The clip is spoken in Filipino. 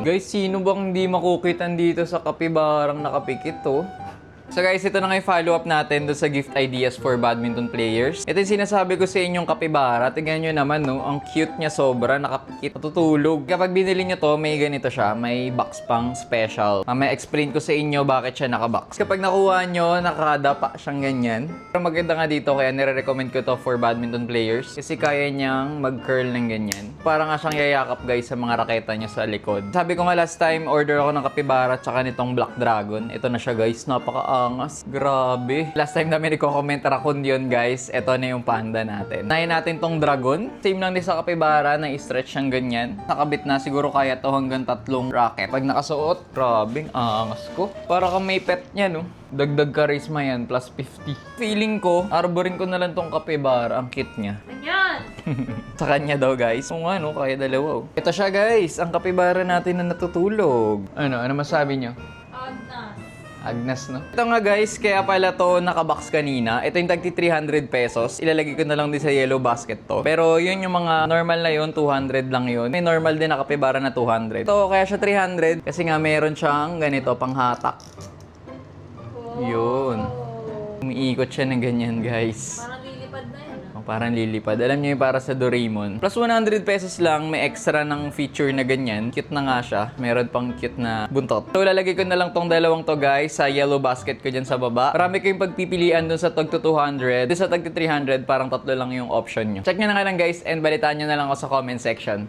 Guys, sino bang hindi makukitan dito sa kapibarang nakapikit to? So guys, ito na nga yung follow-up natin doon sa gift ideas for badminton players. Ito yung sinasabi ko sa inyong kapibara. Tingnan nyo naman, no? Ang cute niya sobra, nakapikit, matutulog. Kapag binili nyo to, may ganito siya. May box pang special. May explain ko sa inyo bakit siya nakabox. Kapag nakuha nyo, nakadapa siyang ganyan. Pero maganda nga dito, kaya nire-recommend ko to for badminton players. Kasi kaya niyang mag-curl ng ganyan. Para nga siyang yayakap guys sa mga raketa niya sa likod. Sabi ko nga last time, order ako ng kapibara tsaka nitong Black Dragon. Ito na siya guys, napaka-angas. Grabe. Last time namin i-comment Raccoon yun guys. Ito na yung panda natin. Nahin natin tong dragon. Same lang din sa kapibara na i-stretch siyang ganyan. Nakabit na, siguro kaya to hanggang 3 racket. Pag nakasuot, grabing angas ko. Para kang may pet niya, no? Dagdag charisma yan, plus 50. Feeling ko, arborin ko na lang tong kapibara. Ang cute niya. Ganyan! Sa kanya daw guys. Kung ano, kaya dalawa. Ito siya guys, ang kapibara natin na natutulog. Ano masabi niyo? Agnes, no? Ito nga guys, kaya pala to nakabox kanina. Ito yung tagti 300 pesos. Ilalagay ko na lang din sa yellow basket to. Pero yun yung mga normal na yun, 200 lang yun. May normal din na kapibara na 200. Ito, kaya siya 300 kasi nga meron siyang ganito, panghatak. Yun. Umiikot siya ng ganyan guys. Parang lilipad na yan. Parang lilipad. Alam niyo yung para sa Doraemon. Plus 100 pesos lang, may extra ng feature na ganyan. Cute na nga siya. Meron pang cute na buntot. So, lalagay ko na lang tong dalawang to guys sa yellow basket ko dyan sa baba. Marami kayong pagpipilian dun sa tag to 200. Dun sa tag to 300, parang tatlo lang yung option nyo. Check nyo na nga lang guys and balitaan nyo na lang ako sa comment section.